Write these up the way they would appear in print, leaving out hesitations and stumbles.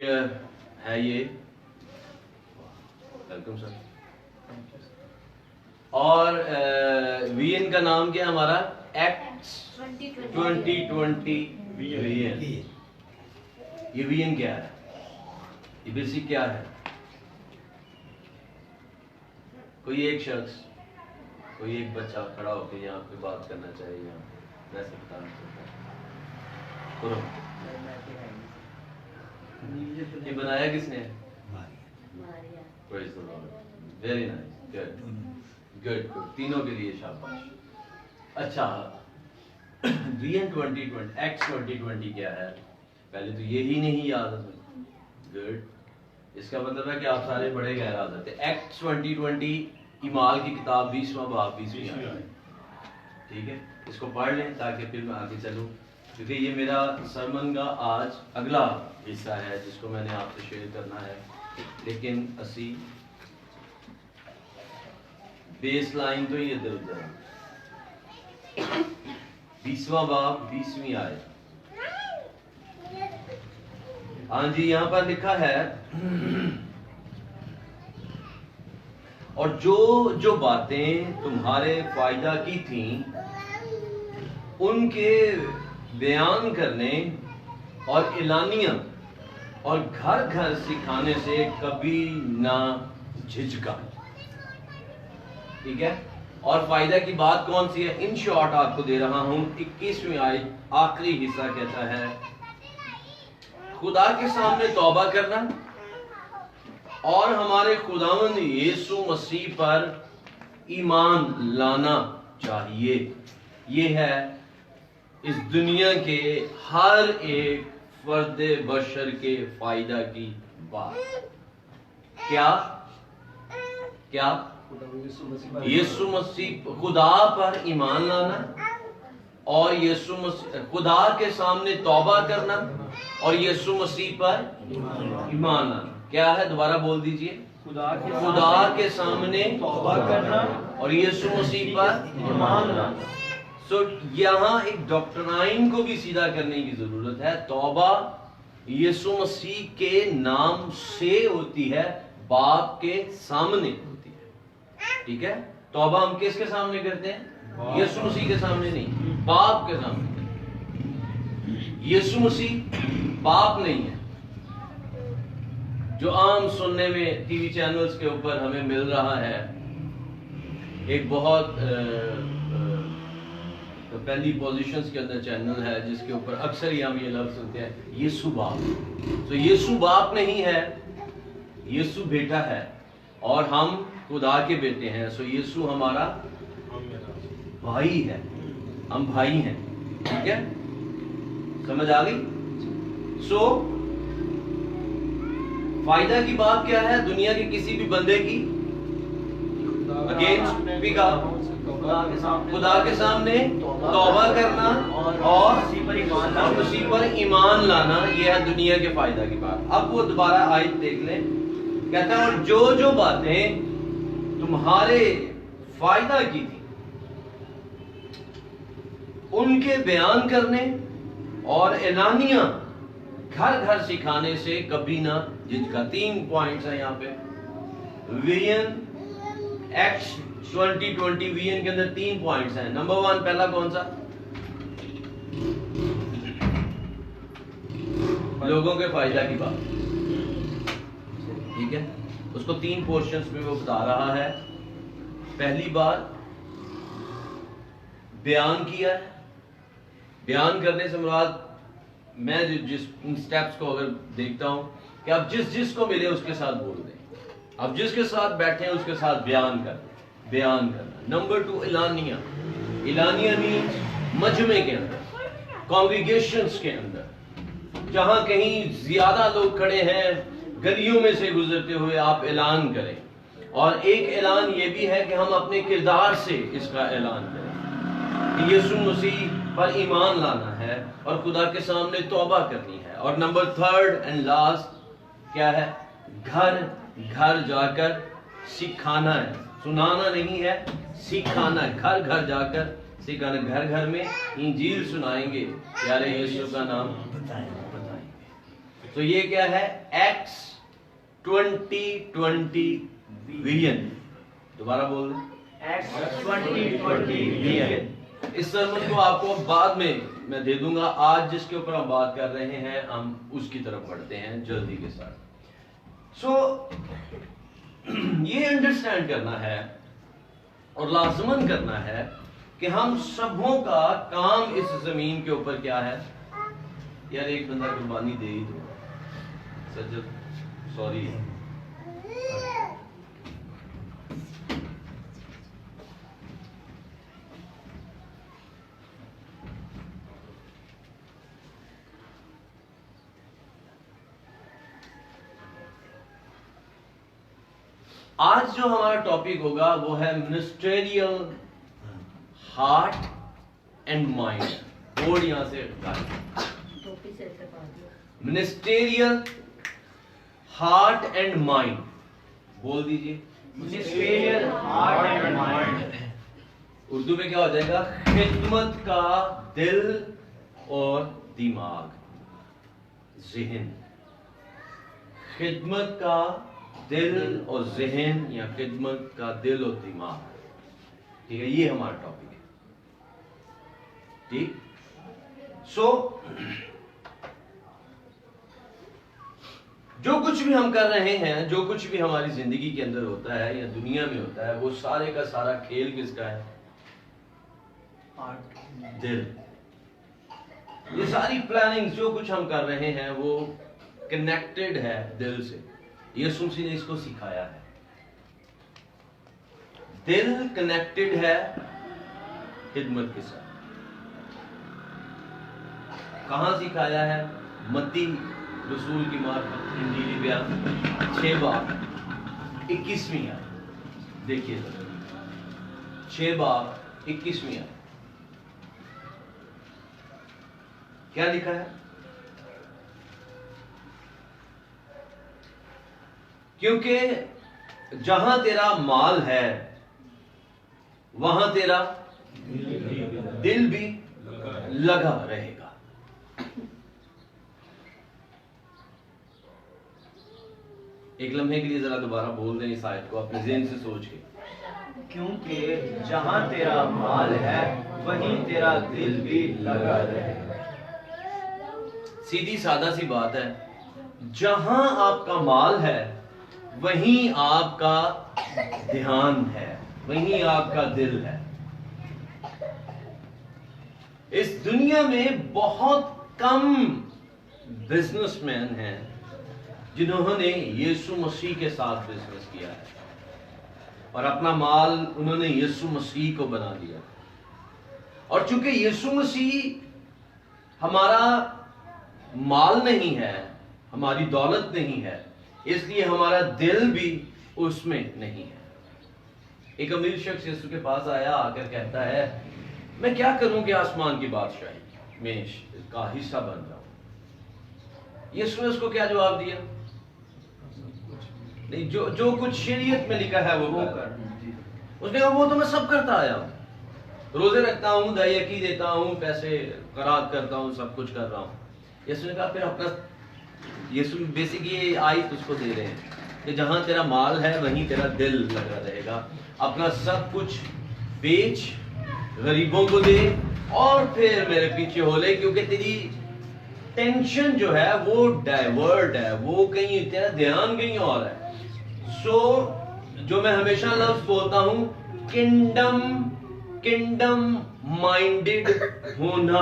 ہے یہ welcome sir. اور وی این کا نام کیا ہمارا ایکٹس 2020 وی این. یہ وی این کیا ہے؟ یہ بیسک کیا ہے؟ کوئی ایک شخص کوئی ایک بچہ کھڑا ہو کے یہاں پہ بات کرنا چاہیے. یہاں ویسے بتانا چاہتا ہے. یہ بنایا کس نے؟ Very nice. Good good good. تینوں کے لیے شاباش. اچھا وی این 2020 ایکس 2020 کیا ہے؟ پہلے تو یہی نہیں یاد ہے. گڈ. اس کا مطلب ہے کہ آپ سارے بڑے غیر حاضر تھے. ایکس 2020 ایمال کی کتاب 20واں باب 20ویں آیت. ٹھیک ہے, اس کو پڑھ لیں تاکہ پھر میں آگے چلوں, کیونکہ یہ میرا سرمن کا آج اگلا حصہ ہے جس کو میں نے آپ سے شیئر کرنا ہے. لیکن اسی بیس لائن تو ہی ادھر ادھر ہے. 20واں باب 20ویں آیت. ہاں جی, یہاں پر لکھا ہے اور جو باتیں تمہارے فائدہ کی تھیں ان کے بیان کرنے اور اعلانیہ اور گھر گھر سکھانے سے کبھی نہ جھجکا. ٹھیک ہے, اور فائدہ کی بات کون سی ہے؟ ان شارٹ آپ کو دے رہا ہوں. 21ویں آیت آخری حصہ کہتا ہے خدا کے سامنے توبہ کرنا اور ہمارے خداوند یسوع مسیح پر ایمان لانا چاہیے. یہ ہے اس دنیا کے ہر ایک فرد بشر کے فائدہ کی بات. کیا کیا؟ یسوع مسیح, خدا پر ایمان لانا اور یسوع مسیح, خدا کے سامنے توبہ کرنا اور یسوع مسیح پر ایمان لانا. کیا ہے؟ دوبارہ بول دیجئے. خدا کے سامنے توبہ کرنا اور یسوع مسیح پر ایمان لانا. سو یہاں ایک ڈاکٹرائن کو بھی سیدھا کرنے کی ضرورت ہے. توبہ یسوع مسیح کے نام سے ہوتی ہے, باپ کے سامنے ہوتی ہے. ٹھیک ہے, توبہ ہم کس کے سامنے کرتے ہیں؟ یسوع مسیح کے سامنے نہیں, باپ کے سامنے. یسوع مسیح باپ نہیں ہے جو عام سننے میں ٹی وی چینلز کے اوپر ہمیں مل رہا ہے. ایک بہت پہلی پوزیشنز کے اندر چینل ہے جس کے اوپر اکثر ہی ہم یہ لفظ سنتے ہیں یسوع باپ. تو یسوع باپ نہیں ہے, یسوع بیٹا ہے اور ہم خدا کے بیٹے ہیں. سو یسوع ہمارا بھائی ہے, ہم بھائی ہیں. ٹھیک ہے, سمجھ آ گئی؟ سو فائدہ کی بات کیا ہے؟ دنیا کے کسی بھی بندے کی اگینسٹ خدا کے سامنے توبہ کرنا اور مسیح پر ایمان لانا, یہ ہے دنیا کے فائدہ کی بات. اب وہ دوبارہ آیت دیکھ لیں, کہتا ہے اور جو باتیں تمہارے فائدہ کی تھی ان کے بیان کرنے اور اعلانیہ گھر گھر سکھانے سے کبھی نہ جھجکا. 3 پوائنٹس ہیں یہاں پہ. وی این ایکس 2020 وی این کے اندر 3 پوائنٹس ہیں. نمبر 1 پہلا کون سا؟ لوگوں کے فائدہ کی بات. ٹھیک ہے, اس کو 3 پورشنز میں وہ بتا رہا ہے. پہلی بات بیان کیا ہے. بیان کرنے سے مراد, میں جس سٹیپس کو اگر دیکھتا ہوں کہ آپ جس کو ملے اس کے ساتھ بول دیں, آپ جس کے ساتھ بیٹھے ہیں اس کے ساتھ بیان کر دیں, بیان کرنا. نمبر 2 اعلانیہ. اعلانیہ مینس مجمع کے اندر, کانگریگیشنز کے اندر, جہاں کہیں زیادہ لوگ کھڑے ہیں گلیوں میں سے گزرتے ہوئے آپ اعلان کریں. اور ایک اعلان یہ بھی ہے کہ ہم اپنے کردار سے اس کا اعلان کریں کہ یسوع مسیح پر ایمان لانا ہے اور خدا کے سامنے توبہ کرنی ہے. اور نمبر 3 اینڈ لاسٹ کیا ہے؟ گھر گھر جا کر سکھانا ہے. سنانا نہیں ہے, سکھانا ہے. گھر گھر جا کر سکھانا. گھر گھر میں انجیل سنائیں گے, پیارے یسوع کا نام بتائیں گے. تو یہ کیا ہے؟ X2020 vision. دوبارہ بول دیں. X2020 vision. اس سرمن کو آپ کو بعد میں دے دوں گا. آج جس کے اوپر ہم بات کر رہے ہیں ہم اس کی طرف بڑھتے ہیں جلدی کے ساتھ. سو یہ انڈرسٹینڈ کرنا ہے اور لازمن کرنا ہے کہ ہم سبوں کا کام اس زمین کے اوپر کیا ہے. یار ایک بندہ قربانی دے ہی دو. سجد سوری. آج جو ہمارا ٹاپک ہوگا وہ ہے ministerial heart and mind. Board یہاں سے منسٹریل ہارٹ اینڈ مائنڈ بول دیجئے. Ministerial heart and mind. Urdu میں کیا ہو جائے گا؟ خدمت کا دل اور دماغ. ذہن. خدمت کا دل اور ذہن یا خدمت کا دل اور دماغ. ٹھیک ہے، یہ ہمارا ٹاپک ہے. ٹھیک. سو جو کچھ بھی ہم کر رہے ہیں، جو کچھ بھی ہماری زندگی کے اندر ہوتا ہے یا دنیا میں ہوتا ہے، وہ سارے کا سارا کھیل کس کا ہے؟ دل. یہ ساری پلاننگ جو کچھ ہم کر رہے ہیں وہ کنیکٹڈ ہے دل سے. یسوع مسیح نے اس کو سکھایا ہے. دل کنیکٹڈ ہے خدمت کے ساتھ. کہاں سکھایا ہے؟ متی رسول کی معرفت انجیلی بیان 6 باب 21ویں آیت. دیکھیے 6 باب 21ویں آیت. کیا لکھا ہے؟ کیونکہ جہاں تیرا مال ہے وہاں تیرا دل بھی لگا رہے گا. ایک لمحے کے لیے ذرا دوبارہ بول دیں اس آیت کو اپنے ذہن سے سوچ کے. کیونکہ جہاں تیرا مال ہے وہیں تیرا دل بھی لگا رہے گا. سیدھی سادہ سی بات ہے. جہاں آپ کا مال ہے وہیں آپ کا دھیان ہے, وہیں آپ کا دل ہے. اس دنیا میں بہت کم بزنس مین ہیں جنہوں نے یسوع مسیح کے ساتھ بزنس کیا ہے اور اپنا مال انہوں نے یسوع مسیح کو بنا دیا. اور چونکہ یسوع مسیح ہمارا مال نہیں ہے, ہماری دولت نہیں ہے, اس لیے ہمارا دل بھی اس میں نہیں ہے. ایک امیر شخص یسوع کے پاس آیا, آ کر کہتا ہے میں کیا کروں کہ آسمان کی بادشاہی میں کا حصہ بن جاؤں. یسوع نے اس کو کیا جواب دیا؟ نہیں, جو کچھ شریعت میں لکھا ہے وہ کر. اس نے کہا وہ تو میں سب کرتا آیا ہوں, روزے رکھتا ہوں, دہیعی دیتا ہوں, پیسے خیرات کرتا ہوں, سب کچھ کر رہا ہوں. یسوع نے کہا پھر اپنا, یسوع بیسک یہ آیت اس کو دے رہے ہیں کہ جہاں تیرا مال ہے وہیں تیرا دل لگا رہے گا. اپنا سب کچھ بیچ, غریبوں کو دے اور پھر میرے پیچھے ہو لے, کیونکہ تیری ٹینشن جو ہے وہ ڈائیورٹ ہے, وہ کہیں, تیرا دھیان کہیں اور ہے. سو جو میں ہمیشہ لفظ بولتا ہوں کنڈم مائنڈڈ ہونا.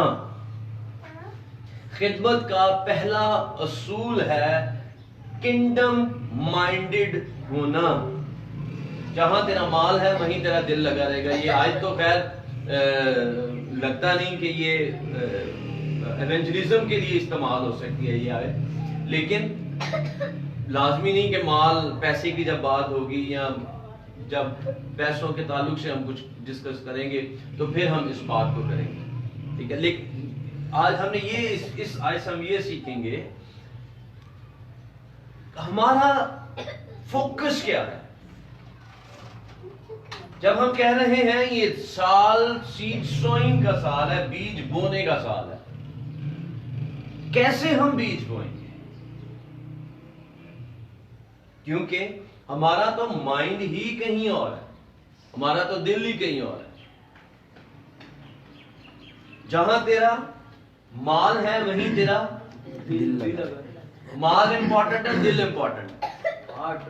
خدمت کا پہلا اصول ہے کنڈم مائنڈڈ ہونا. جہاں تیرا مال ہے وہیں تیرا دل لگا رہے گا. یہ آیت تو خیر لگتا نہیں کہ یہ ایونجلزم کے لیے استعمال ہو سکتی ہے یہ آیت, لیکن لازمی نہیں کہ مال, پیسے کی جب بات ہوگی یا جب پیسوں کے تعلق سے ہم کچھ ڈسکس کریں گے تو پھر ہم اس بات کو کریں گے. ٹھیک ہے, لیکن آج ہم نے یہ اس آیت سے ہم یہ سیکھیں گے ہمارا فوکس کیا ہے. جب ہم کہہ رہے ہیں یہ سال سیڈ سوئنگ کا سال ہے, بیج بونے کا سال ہے, کیسے ہم بیج بوئیں گے؟ کیونکہ ہمارا تو مائنڈ ہی کہیں اور ہے, ہمارا تو دل ہی کہیں اور ہے. جہاں تیرا مال ہے وہیں تیرا دل بھی لگا. مال امپورٹنٹ ہے, دل امپورٹنٹ ہے. ہارٹ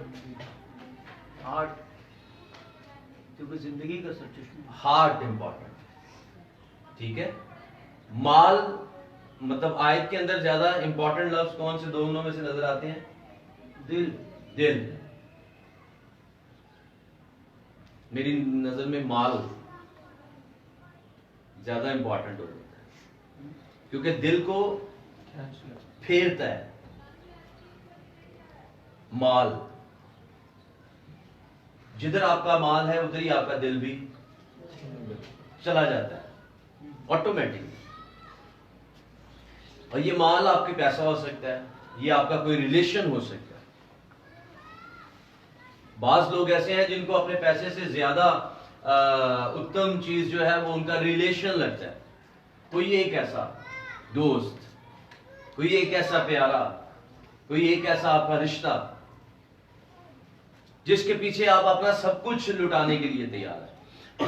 کیونکہ زندگی کا سب چشمہ. ہارٹ امپورٹنٹ, ٹھیک ہے. مال مطلب آیت کے اندر زیادہ امپورٹنٹ لفظ کون سے دونوں میں سے نظر آتے ہیں؟ دل. دل. میری نظر میں مال زیادہ امپورٹنٹ ہو جاتا ہے کیونکہ دل کو پھیرتا ہے مال. جدھر آپ کا مال ہے ادھر ہی آپ کا دل بھی چلا جاتا ہے آٹومیٹکلی. اور یہ مال آپ کے پیسہ ہو سکتا ہے, یہ آپ کا کوئی ریلیشن ہو سکتا ہے. بعض لوگ ایسے ہیں جن کو اپنے پیسے سے زیادہ اتم چیز جو ہے وہ ان کا ریلیشن لگتا ہے. کوئی ایک ایسا دوست, کوئی ایک ایسا پیارا, کوئی ایک ایسا آپ کا رشتہ جس کے پیچھے آپ اپنا سب کچھ لٹانے کے لیے تیار ہیں.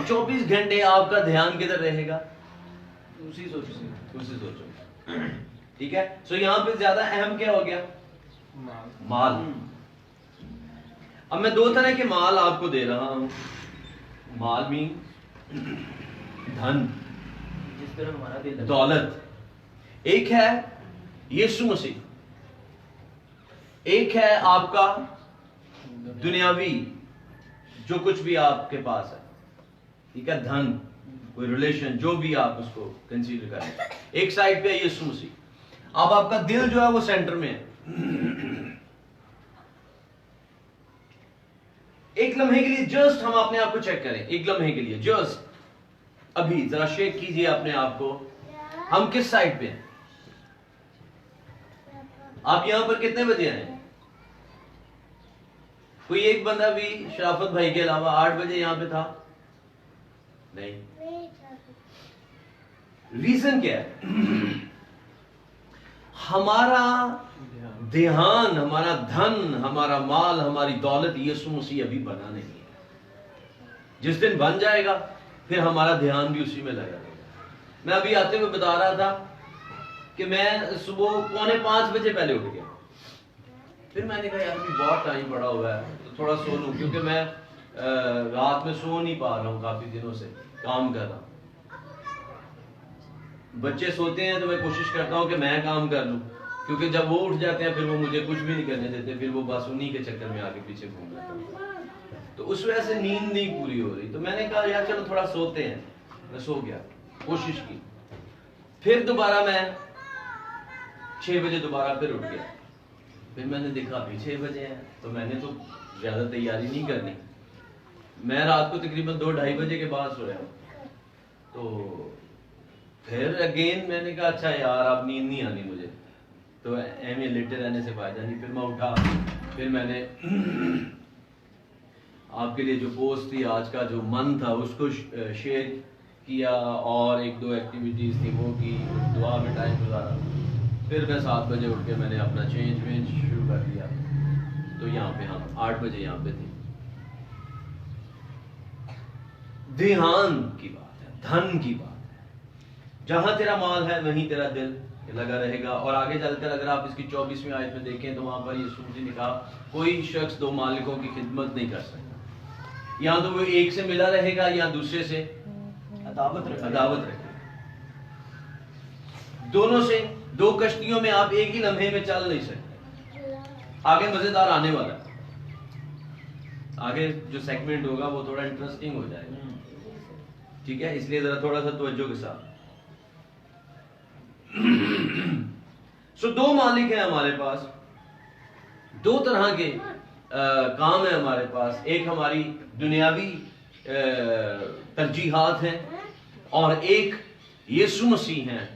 24 گھنٹے آپ کا دھیان کدھر رہے گا؟ اسی سوچو. ٹھیک ہے. سو یہاں پہ زیادہ اہم کیا ہو گیا؟ مال. اب میں دو طرح کے مال آپ کو دے رہا ہوں. مال مین دھن, جس طرح ہمارا دل لگا. دولت. ایک ہے یسوع مسیح, ایک ہے آپ کا دنیاوی جو کچھ بھی آپ کے پاس ہے, ٹھیک ہے, دھن, کوئی ریلیشن, جو بھی آپ اس کو کنسیڈر کریں. ایک سائڈ پہ ہے یسوع مسیح. اب آپ کا دل جو ہے وہ سینٹر میں ہے. ایک لمحے کے لیے جسٹ ہم اپنے آپ کو چیک کریں, ایک لمحے کے لیے جسٹ ابھی ذرا شیک کیجئے اپنے آپ کو, ہم کس سائڈ پہ ہیں؟ آپ یہاں پر کتنے بجے آئے؟ کوئی ایک بندہ بھی شرافت بھائی کے علاوہ 8 بجے یہاں پہ تھا؟ نہیں. ریزن کیا ہے؟ ہمارا دھیان, ہمارا دھن, ہمارا مال, ہماری دولت یسوع مسیح ابھی بنا نہیں ہے. جس دن بن جائے گا پھر ہمارا دھیان بھی اسی میں لگا رہے گا. میں ابھی آتے ہوئے بتا رہا تھا کہ میں صبح 4:45 بجے پہلے اٹھ گیا. پھر میں نے کہا یار ابھی بہت ٹائم پڑا ہوا ہے تو تھوڑا سو لوں, کیونکہ میں رات میں سو نہیں پا رہا ہوں, کافی دنوں سے کام کر رہا ہوں. بچے سوتے ہیں تو میں کوشش کرتا ہوں کہ میں کام کر لوں, کیونکہ جب وہ اٹھ جاتے ہیں پھر وہ مجھے کچھ بھی نہیں کرنے دیتے, پھر وہ بس انہی کے چکر میں آگے پیچھے گھوم رہتا ہوں. تو اس وجہ سے نیند نہیں پوری ہو رہی. تو میں نے کہا یار چلو تھوڑا سوتے ہیں. میں سو گیا, کوشش کی. پھر دوبارہ میں 6 بجے دوبارہ پھر اٹھ گیا. پھر میں نے دیکھا ابھی 6 بجے ہیں, تو میں نے تو زیادہ تیاری نہیں کرنی. میں رات کو تقریباً 2-2:30 بجے کے بعد سویا ہوں. تو پھر اگین میں نے کہا اچھا یار اب نیند نہیں آنی مجھے, تو ایم اے لیٹے رہنے سے فائدہ نہیں. پھر میں اٹھا, پھر میں نے آپ کے لیے جو پوسٹ تھی آج کا جو من تھا اس کو شیئر کیا, اور 1-2 ایکٹیویٹیز تھی وہ کی, دعا میں ٹائم گزارا. پھر میں 7 بجے اٹھ کے میں نے اپنا چینج شروع کر دیا. تو یہاں پہ ہم 8 بجے یہاں پہ تھے. دھیان کی بات ہے, دھن کی بات ہے. جہاں تیرا مال ہے وہیں تیرا دل لگا رہے گا. اور آگے چل کر اگر آپ اس کی 24ویں آیت میں دیکھیں تو وہاں پر یسوع مسیح نے کہا کوئی شخص 2 مالکوں کی خدمت نہیں کر سکتا. یا تو وہ ایک سے ملا رہے گا یا دوسرے سے عداوت رکھے گا. دونوں سے, 2 کشتیوں میں آپ ایک ہی لمحے میں چل نہیں سکتے. آگے مزیدار آنے والا ہے, آگے جو سیگمنٹ ہوگا وہ تھوڑا انٹرسٹنگ ہو جائے گا, ٹھیک ہے. اس لیے ذرا تھوڑا سا توجہ کے ساتھ. سو 2 مالک ہیں ہمارے پاس, 2 طرح کے کام ہیں ہمارے پاس. ایک ہماری دنیاوی ترجیحات ہیں, اور ایک یسوع مسیح ہیں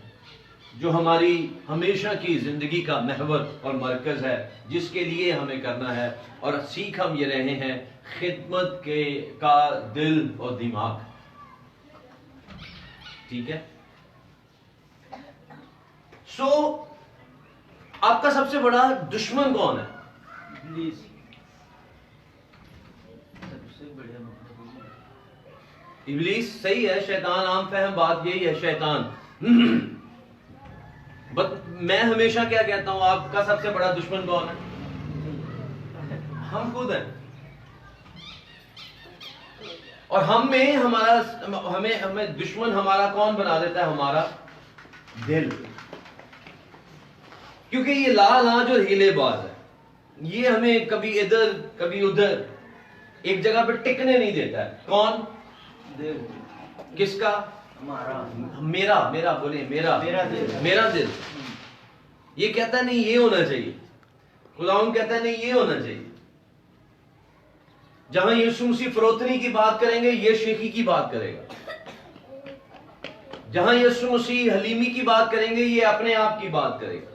جو ہماری ہمیشہ کی زندگی کا محور اور مرکز ہے, جس کے لیے ہمیں کرنا ہے. اور سیکھ ہم یہ رہے ہیں خدمت کا دل اور دماغ, ٹھیک ہے. سو آپ کا سب سے بڑا دشمن کون ہے؟ ابلیس. ابلیس صحیح ہے، شیطان عام فہم بات یہی ہے، شیطان میں ہمیشہ کیا کہتا ہوں، آپ کا سب سے بڑا دشمن کون ہے؟ ہم خود ہیں. اور ہمیں دشمن ہمارا کون بنا دیتا ہے؟ ہمارا دل. کیونکہ یہ لا جو ہیلے باز ہے، یہ ہمیں کبھی ادھر کبھی ادھر ایک جگہ پہ ٹکنے نہیں دیتا ہے. کون؟ دل. کس کا؟ ہمارا. میرا بولیں، میرا دل. یہ کہتا نہیں یہ ہونا چاہیے، خداوند کہتا نہیں یہ ہونا چاہیے. جہاں یسوع مسیح فروتنی کی بات کریں گے، یہ شیخی کی بات کرے گا. جہاں یسوع مسیح حلیمی کی بات کریں گے، یہ اپنے آپ کی بات کرے گا.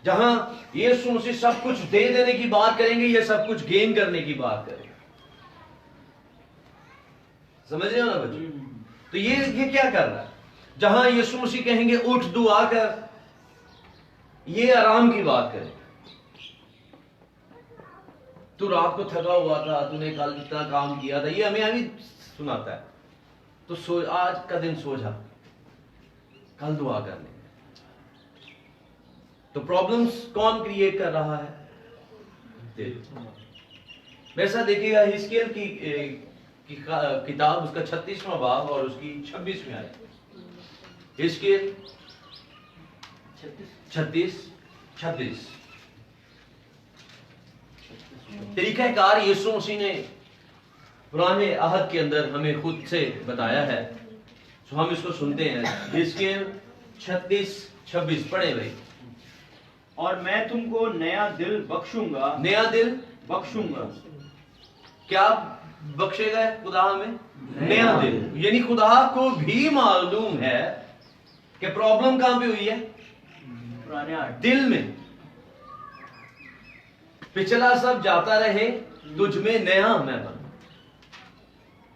جہاں یسوع مسیح سب کچھ دے دینے کی بات کریں گے، یہ سب کچھ گین کرنے کی بات کرے گا. سمجھ رہے ہو نا بچے؟ تو یہ کیا کر رہا ہے؟ جہاں یسوع مسیح کہیں گے اٹھ دعا کر، یہ آرام کی بات کرے. تو رات کو تھکا ہوا تھا، تو نے کل اتنا کام کیا تھا، یہ ہمیں ابھی سناتا ہے. تو آج کا دن سو جا، کل دعا کرنے. تو پرابلمز کون کریٹ کر رہا ہے؟ دل. ویسا دیکھیے گا حزقیل کی کتاب، اس کا 36واں باب اور اس کی 26ویں آیت. حزقیل 36 طریقہ کار یسوع مسیح نے پرانے عہد کے اندر ہمیں خود سے بتایا ہے، تو ہم اس کو سنتے ہیں. حزقیل 36:26 پڑھیں بھائی. اور میں تم کو نیا دل بخشوں گا. نیا دل بخشوں گا. کیا بخشے گا خدا ہمیں؟ نیا دل. یعنی خدا کو بھی معلوم ہے کہ پرابلم کہاں پہ ہوئی ہے؟ پرانے دل میں. پچھلا سب جاتا رہے، تجھ میں نیا میں بن.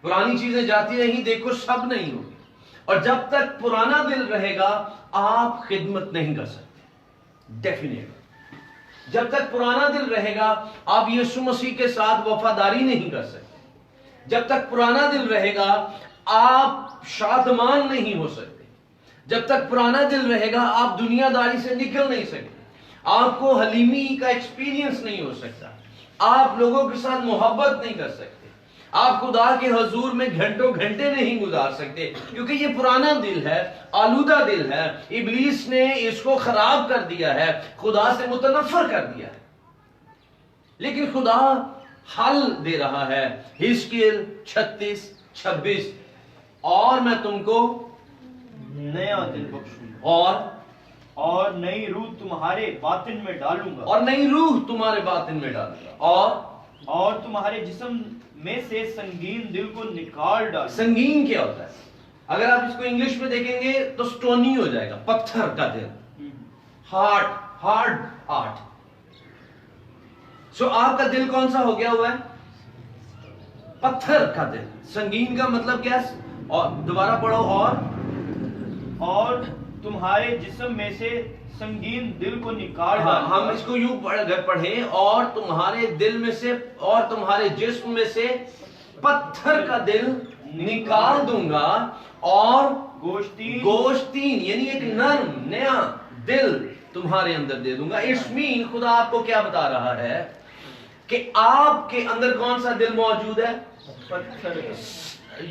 پرانی چیزیں جاتی رہیں، دیکھو سب نہیں ہوگی. اور جب تک پرانا دل رہے گا آپ خدمت نہیں کر سکتے. ڈیفینیٹ جب تک پرانا دل رہے گا آپ یسوع مسیح کے ساتھ وفاداری نہیں کر سکتے. جب تک پرانا دل رہے گا آپ شادمان نہیں ہو سکتے. جب تک پرانا دل رہے گا آپ دنیا داری سے نکل نہیں سکتے. آپ کو حلیمی کا ایکسپیرینس نہیں ہو سکتا. آپ لوگوں کے ساتھ محبت نہیں کر سکتے. آپ خدا کے حضور میں گھنٹوں گھنٹے نہیں گزار سکتے، کیونکہ یہ پرانا دل ہے، آلودہ دل ہے. ابلیس نے اس کو خراب کر دیا ہے، خدا سے متنفر کر دیا ہے. لیکن خدا حل دے رہا ہے. حزقیل 36:26 اور میں تم کو نیا دل بخشوں گا اور نئی روح تمہارے باطن میں ڈالوں گا. اور نئی روح تمہارے باطن میں ڈالوں گا اور تمہارے جسم میں سے سنگین دل کو نکال ڈالوں. سنگین کیا ہوتا ہے؟ اگر آپ اس کو انگلش میں دیکھیں گے تو سٹونی ہو جائے گا، پتھر کا دل. ہارڈ. سو آپ کا دل کون سا ہو گیا ہوا ہے؟ پتھر کا دل. سنگین کا مطلب کیا ہے؟ اور دوبارہ پڑھو. اور تمہارے جسم میں سے سنگین دل کو نکال ڈالوں. ہم اس کو یوں پڑھیں، اور تمہارے دل میں سے اور تمہارے جسم میں سے پتھر کا دل نکال دوں گا اور گوشتین یعنی ایک نرم نیا دل تمہارے اندر دے دوں گا. اس مین خدا آپ کو کیا بتا رہا ہے کہ آپ کے اندر کون سا دل موجود ہے؟ پتھر.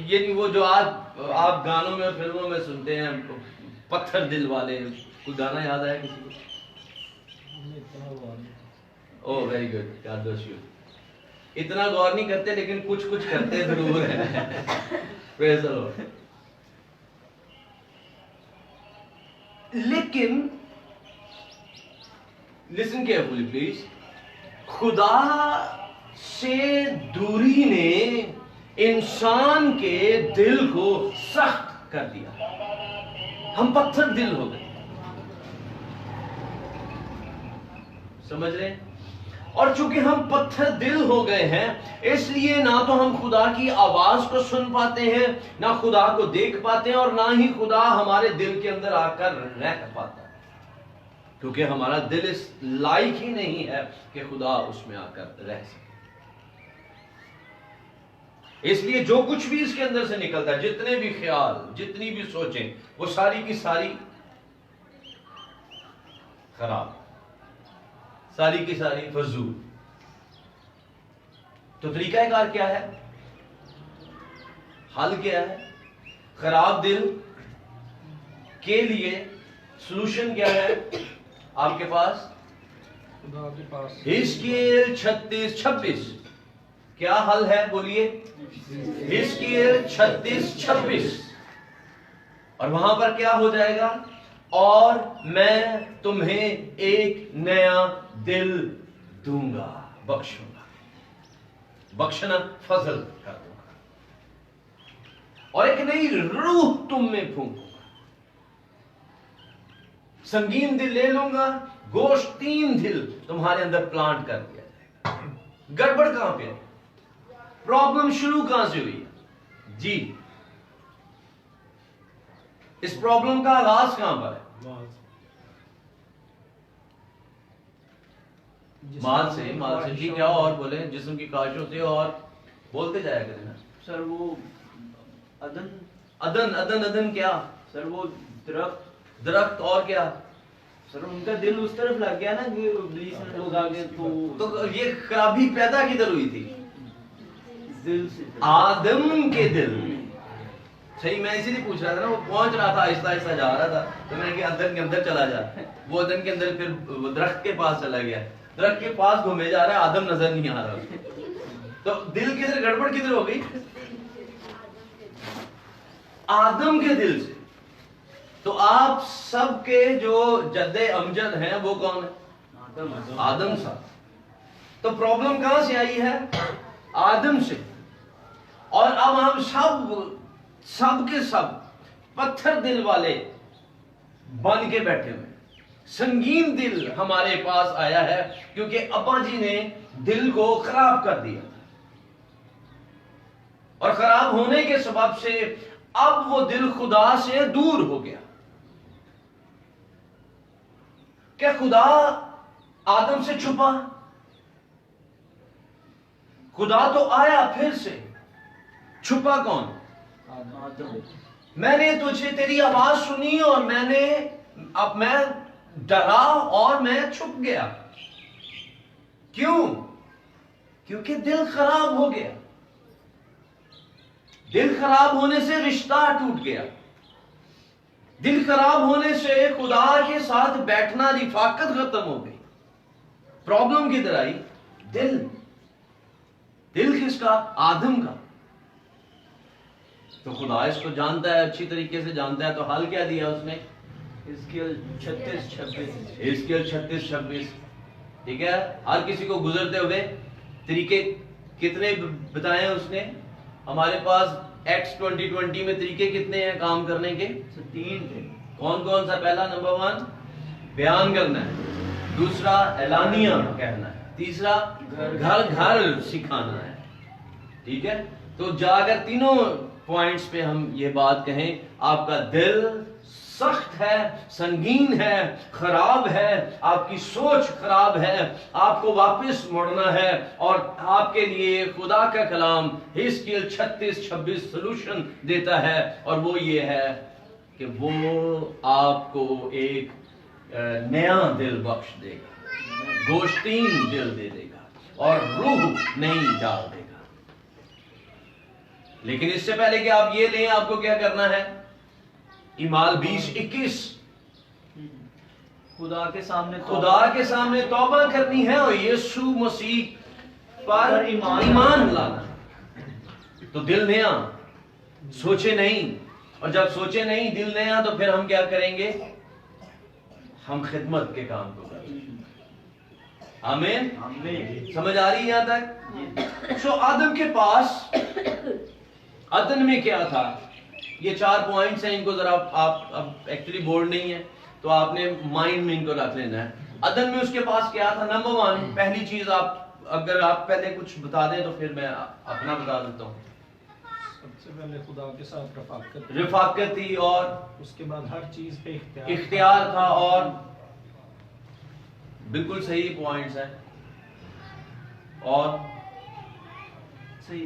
یعنی وہ جو آپ گانوں میں اور فلموں میں سنتے ہیں، پتھر دل والے. کوئی گانا یاد آیا کسی کو؟ Oh very good, God bless you. اتنا غور نہیں کرتے لیکن کچھ کرتے ضرور ہیں. Praise the Lord. لیکن لسن کیئرفلی پلیز، خدا سے دوری نے انسان کے دل کو سخت کر دیا. ہم پتھر دل ہو گئے. سمجھ رہے ہیں؟ اور چونکہ ہم پتھر دل ہو گئے ہیں، اس لیے نہ تو ہم خدا کی آواز کو سن پاتے ہیں، نہ خدا کو دیکھ پاتے ہیں، اور نہ ہی خدا ہمارے دل کے اندر آ کر رہ پاتا ہے، کیونکہ ہمارا دل اس لائق ہی نہیں ہے کہ خدا اس میں آ کر رہ سکے. اس لیے جو کچھ بھی اس کے اندر سے نکلتا ہے، جتنے بھی خیال، جتنی بھی سوچیں، وہ ساری کی ساری خراب، ساری کی ساری فضول۔ تو طریقہ کار کیا ہے؟ حل کیا ہے؟ خراب دل کے لیے سولوشن کیا ہے آپ کے پاس؟ حزقیل 36:26 کیا حل ہے؟ بولیے۔ حزقیل 36:26 اور وہاں پر کیا ہو جائے گا؟ اور میں تمہیں ایک نیا دل دوں گا، بخشوں گا، بخشنا فضل کر دوں گا، اور ایک نئی روح تم میں پھونکوں گا، سنگین دل لے لوں گا، گوشتین دل تمہارے اندر پلانٹ کر دیا جائے گا۔ گڑبڑ کہاں پہ ہے؟ پرابلم شروع کہاں سے ہوئی؟ جی، اس پرابلم کا آغاز کہاں پر ہے؟ مال سے۔ مال سے جی، کیا اور بولیں؟ جسم کی خواہشوں سے، اور بولتے جایا کریں نا سر۔ وہ ادن ادن ادن ادن کیا سر؟ وہ درخت درخت، اور کیا سر؟ ان کا دل اس طرف لگ گیا نا کہ ابلیس نے لوگ آگے تو یہ خرابی پیدا کدھر ہوئی تھی؟ دل سے، آدم کے دل۔ صحیح، میں اسی لیے پوچھ رہا تھا نا، وہ پہنچ رہا تھا، آہستہ آہستہ جا رہا تھا، تو میں نے کہا ادن کے اندر چلا جا۔ وہ ادن کے اندر پھر درخت کے پاس چلا گیا، درخت کے پاس گھومے جا رہا ہے، آدم نظر نہیں آ رہا۔ تو دل کدھر، گڑبڑ کدھر ہو گئی؟ آدم کے دل سے۔ تو آپ سب کے جو جد امجد ہیں وہ کون ہے؟ آدم صاحب۔ تو پرابلم کہاں سے آئی ہے؟ آدم سے۔ اور اب ہم سب کے سب پتھر دل والے بن کے بیٹھے ہوئے، سنگین دل ہمارے پاس آیا ہے، کیونکہ ابا جی نے دل کو خراب کر دیا، اور خراب ہونے کے سبب سے اب وہ دل خدا سے دور ہو گیا۔ کیا خدا آدم سے چھپا؟ خدا تو آیا پھر سے، چھپا کون؟ آدم۔ میں نے تجھے تیری آواز سنی، اور میں ڈرا اور میں چھپ گیا۔ کیوں؟ کیونکہ دل خراب ہو گیا۔ دل خراب ہونے سے رشتہ ٹوٹ گیا، دل خراب ہونے سے خدا کے ساتھ بیٹھنا، رفاقت ختم ہو گئی۔ پرابلم کدھر آئی؟ دل۔ دل کس کا؟ آدم کا۔ تو خدا اس کو جانتا ہے، اچھی طریقے سے جانتا ہے، تو حل کیا دیا اس نے؟ حزقیل 36:26۔ حزقیل 36:26، ٹھیک ہے۔ ہر کسی کو گزرتے ہوئے طریقے کتنے بتائے اس نے؟ ہمارے پاس ایکس 2020 میں طریقے کتنے ہیں کام کرنے کے؟ 3 تھے۔ کون کون سا؟ پہلا، نمبر 1 بیان کرنا ہے، دوسرا اعلانیہ کہنا ہے، تیسرا گھر گھر سکھانا ہے، ٹھیک ہے۔ تو جا کر تینوں پوائنٹس پہ ہم یہ بات کہیں، آپ کا دل سخت ہے، سنگین ہے، خراب ہے، آپ کی سوچ خراب ہے، آپ کو واپس مڑنا ہے، اور آپ کے لیے خدا کا کلام حزقیل 36:26 سلوشن دیتا ہے، اور وہ یہ ہے کہ وہ آپ کو ایک نیا دل بخش دے گا، گوشتین دل دے دے گا، اور روح نئی ڈال دے گا۔ لیکن اس سے پہلے کہ آپ یہ لیں، آپ کو کیا کرنا ہے؟ اعمال 20:21 خدا کے سامنے توبہ کرنی ہے، اور یسوع مسیح پر ایمان لانا۔ تو دل نیا، سوچے نہیں، اور جب سوچے نہیں، دل نیا، تو پھر ہم کیا کریں گے؟ ہم خدمت کے کام کو کریں گے۔ آمین۔ سمجھ آ رہی ہے یہاں تک؟ سو آدم کے پاس عدن میں کیا تھا؟ یہ 4 پوائنٹس ہیں، ان کو ذرا آپ اب ایکچولی بورڈ نہیں ہے تو آپ نے مائنڈ میں ان کو رکھ لینا ہے۔ عدن میں اس کے پاس کیا تھا؟ نمبر 1، پہلی چیز، اگر آپ پہلے کچھ بتا دیں تو پھر میں اپنا بتا دیتا ہوں۔ سب سے پہلے خدا کے ساتھ رفاقت تھی، اور اس کے بعد ہر چیز پہ اختیار تھا، اور بالکل صحیح پوائنٹس ہیں، اور صحیح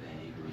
Very good.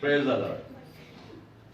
Praise the Lord.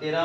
13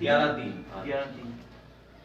11:3। 11:3।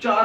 4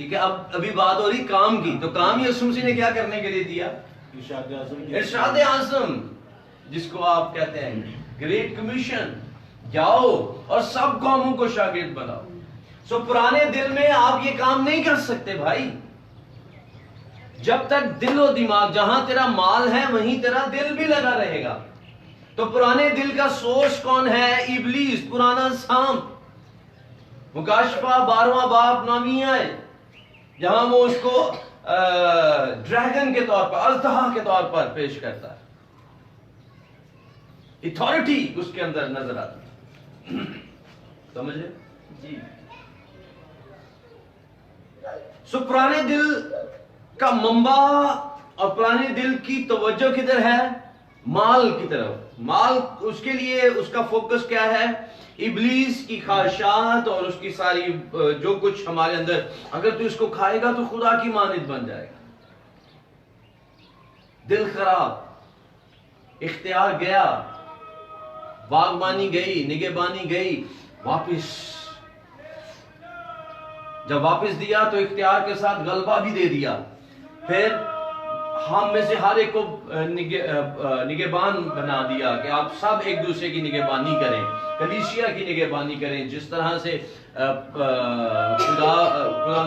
ٹھیک ہے. اب ابھی بات ہو رہی کام کی, تو کام یسوع مسیح نے کیا کرنے کے لیے دیا؟ ارشاد اعظم, جس کو آپ کہتے ہیں گریٹ کمیشن. جاؤ اور سب قوموں کو شاگرد بناؤ. سو پرانے دل میں آپ یہ کام نہیں کر سکتے بھائی. جب تک دل و دماغ, جہاں تیرا مال ہے وہیں تیرا دل بھی لگا رہے گا. تو پرانے دل کا سورس کون ہے؟ ابلیس, پرانا سانپ. مکاشفہ 12واں باب نامی ہے جہاں وہ اس کو ڈریگن کے طور پر, اژدہا کے طور پر پیش کرتا ہے. اتھارٹی اس کے اندر نظر آتی ہے. سمجھ لیں جی. سو پرانے دل کا منبع اور پرانے دل کی توجہ کدھر ہے؟ مال کی طرف. مال, اس کے لیے اس کا فوکس کیا ہے؟ ابلیس کی خواہشات اور اس کی ساری جو کچھ ہمارے اندر, اگر تو اس کو کھائے گا تو خدا کی مانند بن جائے گا. دل خراب, اختیار گیا, باغبانی گئی, نگہبانی گئی, واپس. جب واپس دیا تو اختیار کے ساتھ غلبہ بھی دے دیا. پھر ہم میں سے ہر ایک کو نگہبان بنا دیا کہ آپ سب ایک دوسرے کی نگہبانی کریں, کلیسیا کی نگہبانی کریں, جس طرح سے خدا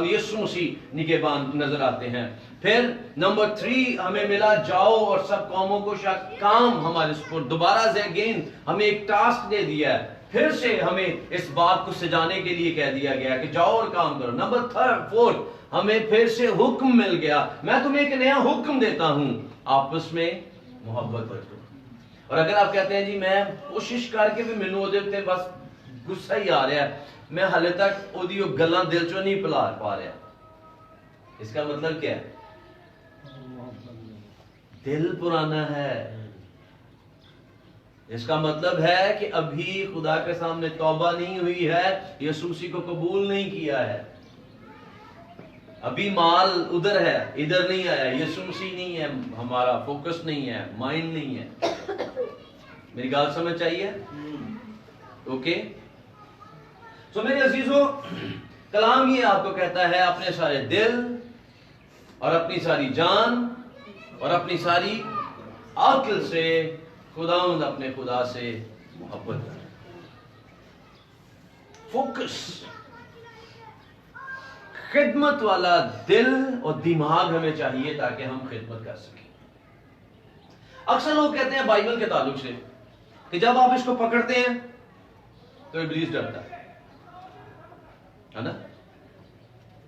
یسوع مسیح نگہبان نظر آتے ہیں. پھر نمبر 3 ہمیں ملا, جاؤ اور سب قوموں کو کام ہمارے سپورٹ. دوبارہ سے اگین ہمیں ایک ٹاسک دے دیا ہے, پھر سے ہمیں اس بات کو سجانے کے لیے کہہ دیا گیا کہ جاؤ اور کام کرو. نمبر 4 ہمیں پھر سے حکم مل گیا, میں تمہیں ایک نیا حکم دیتا ہوں, آپس میں محبت رکھو. اور اگر آپ کہتے ہیں جی میں کوشش کر کے بھی ملوں تے بس غصہ ہی آ رہا ہے, میں حالے تک وہ گلاں دل چوں نہیں پلا پا رہا, اس کا مطلب کیا ہے؟ دل پرانا ہے. اس کا مطلب ہے کہ ابھی خدا کے سامنے توبہ نہیں ہوئی ہے, یسوع مسیح کو قبول نہیں کیا ہے. ابھی مال ادھر ہے, ادھر نہیں آیا. یسوع مسیح نہیں ہے, ہمارا فوکس نہیں ہے, مائنڈ نہیں ہے. میری بات سمجھ چاہیے؟ اوکے. سو میرے عزیزو, کلام یہ آپ کو کہتا ہے اپنے سارے دل اور اپنی ساری جان اور اپنی ساری عقل سے خداوند اپنے خدا سے محبت کریں. فوکس, خدمت والا دل اور دماغ ہمیں چاہیے تاکہ ہم خدمت کر سکیں. اکثر لوگ کہتے ہیں بائبل کے تعلق سے کہ جب آپ اس کو پکڑتے ہیں تو ابلیس ڈرتا ہے نا,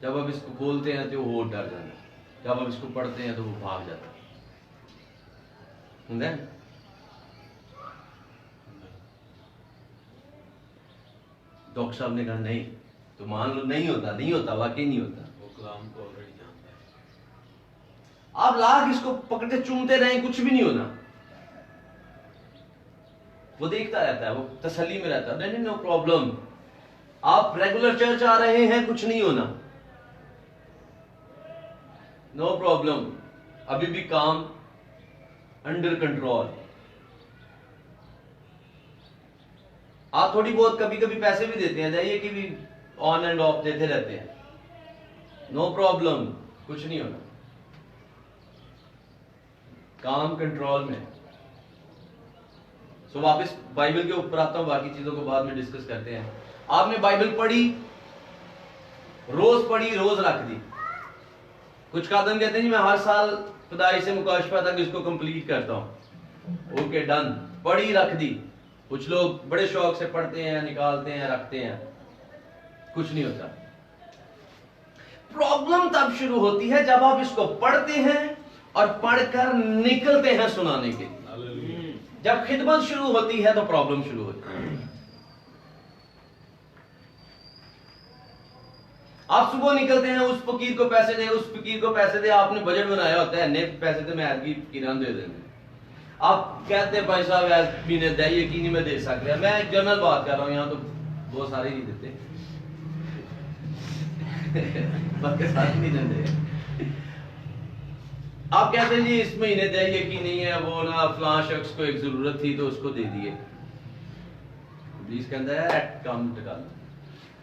جب آپ اس کو بولتے ہیں تو وہ ڈر جاتا ہے, جب آپ اس کو پڑھتے ہیں تو وہ بھاگ جاتا ہے. ڈاکٹر صاحب نے کہا نہیں, تو مان لو نہیں ہوتا, واقعی نہیں ہوتا. وہ کلام کو آلریڈی جانتا ہے. آپ لاکھ اس کو پکڑ کے چومتے رہیں, کچھ بھی نہیں ہونا. وہ دیکھتا رہتا ہے, وہ تسلی میں رہتا ہے, نہیں نو پرابلم. آپ ریگولر چرچ آ رہے ہیں, کچھ نہیں ہونا, نو پرابلم, ابھی بھی کام انڈر کنٹرول. آپ تھوڑی بہت کبھی کبھی پیسے بھی دیتے ہیں, جائیے کہ بھی آن اینڈ آف دیتے رہتے ہیں, نو پرابلم, کچھ نہیں ہونا, کام کنٹرول میں. سو واپس بائبل کے اوپر آتا ہوں, باقی چیزوں کو بعد میں ڈسکس کرتے ہیں. آپ نے بائبل پڑھی, روز رکھ دی. کچھ قادم کہتے ہیں جی میں ہر سال خدائی سے مکاشفہ تک اس کو کمپلیٹ کرتا ہوں. اوکے ڈن, پڑھی رکھ دی. کچھ لوگ بڑے شوق سے پڑھتے ہیں, نکالتے ہیں, رکھتے ہیں, کچھ نہیں ہوتا. پرابلم تب شروع ہوتی ہے جب آپ اس کو پڑھتے ہیں اور پڑھ کر نکلتے ہیں سنانے کے لیے. جب خدمت شروع ہوتی ہے تو پرابلم شروع ہوتی ہے. آپ صبح نکلتے ہیں, اس فقیر کو پیسے دے, اس فقیر کو پیسے دے, آپ نے بجٹ بنایا ہوتا ہے, نیب پیسے دے میں ایدگی فقیران دے دیں گے. آپ کہتے ہیں بھائی صاحب ایدگی نے دے, یقینی میں دے سکتے ہیں. میں ایک جنرل بات کر رہا ہوں, یہاں تو بہت سارے نہیں دیتے, باقی سارے نہیں دیتے. آپ کہتے ہیں جی اس مہینے دے, یقین نہیں ہے, وہ نا فلاں شخص کو ایک ضرورت تھی تو اس کو دے دیے. پولیس کہتا ہے کام ٹکا لو.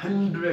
100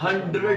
100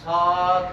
7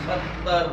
70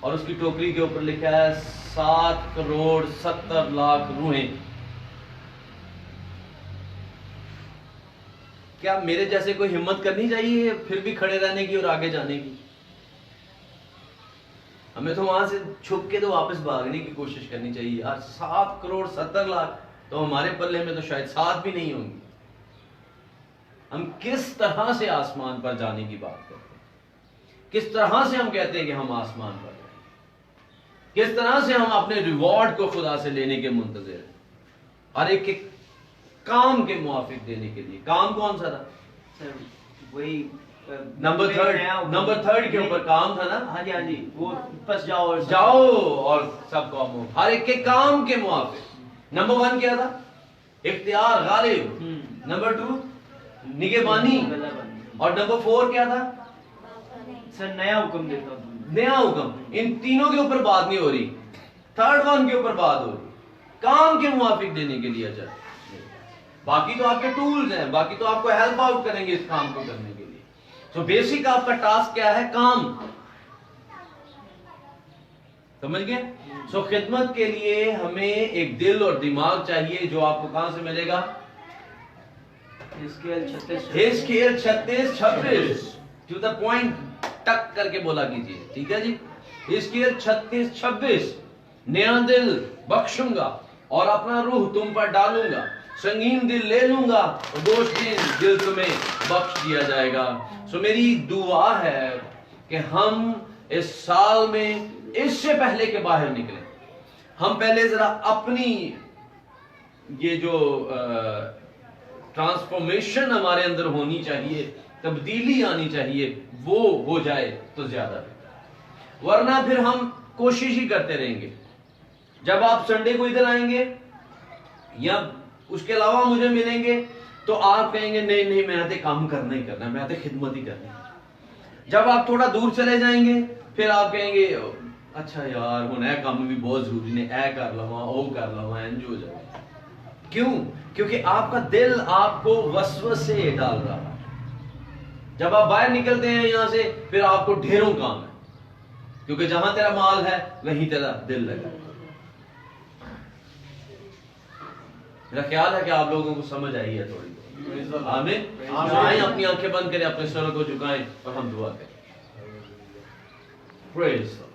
اور اس کی ٹوکری کے اوپر لکھا ہے 7,70,00,000 روحیں. کیا میرے جیسے کوئی ہمت کرنی چاہیے پھر بھی کھڑے رہنے کی اور آگے جانے کی؟ ہمیں تو وہاں سے چھپ کے تو واپس بھاگنے کی کوشش کرنی چاہیے یار. 7,70,00,000 تو ہمارے پلے میں تو شاید 7 بھی نہیں ہوں گی. ہم کس طرح سے آسمان پر جانے کی بات کرتے ہیں؟ کس طرح سے ہم کہتے ہیں کہ ہم آسمان پر جائیں؟ کس طرح سے ہم اپنے ریوارڈ کو خدا سے لینے کے منتظر ہیں؟ اور ایک ایک کام کے موافق دینے کے لیے. کام کون سا تھا؟ وہی نمبر 3 کے اوپر کام تھا نا. ہاں جی ہاں جی، وہ بس جاؤ اور سب قوموں ہر ایک کے کام کے موافق. نمبر 1 کیا تھا؟ اختیار غالب. نمبر 2 نگہبانی. اور نمبر 4 کیا تھا؟ سر نیا حکم دیتا ہوں. نیا حکم. ان تینوں کے اوپر بات نہیں ہو رہی، 3rd کے اوپر بات ہو رہی، کام کے موافق دینے کے لیے. اچھا باقی تو آپ کے ٹولز ہیں، باقی تو آپ کو ہیلپ آؤٹ کریں گے اس کام کو کرنے کے لیے. تو بیسک آپ کا ٹاسک کیا ہے؟ کام. سمجھ گئے؟ سو خدمت کے لیے ہمیں ایک دل اور دماغ چاہیے جو آپ کو کہاں سے ملے گا؟ ہزقیل 36:26 ٹو دا پوائنٹ ٹک کر کے بولا کیجیے. ٹھیک ہے جی؟ ہزقیل 36:26 نیا دل بخشوں گا اور اپنا روح تم پر ڈالوں گا، سنگین دل لے لوں گا اور گوشتین دل تمہیں بخش دیا جائے گا. سو میری دعا ہے کہ ہم اس سال میں اس سے پہلے کہ باہر نکلیں، ہم پہلے ذرا اپنی یہ جو ٹرانسفارمیشن ہمارے اندر ہونی چاہیے، تبدیلی آنی چاہیے، وہ ہو جائے تو زیادہ بہتر. ورنہ پھر ہم کوشش ہی کرتے رہیں گے. جب آپ سنڈے کو ادھر آئیں گے یا اس کے علاوہ مجھے ملیں گے تو آپ کہیں گے نہیں نہیں میں آتے کام کرنا ہی کرنا ہے، میں آتے خدمت ہی کرنا ہے. جب آپ تھوڑا دور چلے جائیں گے پھر آپ کہیں گے اچھا یار ہن اے کام بھی بہت ضروری نے، اے کر لواں او کر لواں، انج ہو جائے. کیوں؟ کیونکہ آپ کا دل آپ کو وسوسے ڈال رہا ہے. جب آپ باہر نکلتے ہیں یہاں سے پھر آپ کو ڈھیروں کام ہے، کیونکہ جہاں تیرا مال ہے وہیں تیرا دل لگا. میرا خیال ہے کہ آپ لوگوں کو سمجھ آئی ہے تھوڑی. آمین. آئیں اپنی آنکھیں بند کریں، اپنے سروں کو جھکائیں اور ہم دعا کریں. Praise the Lord.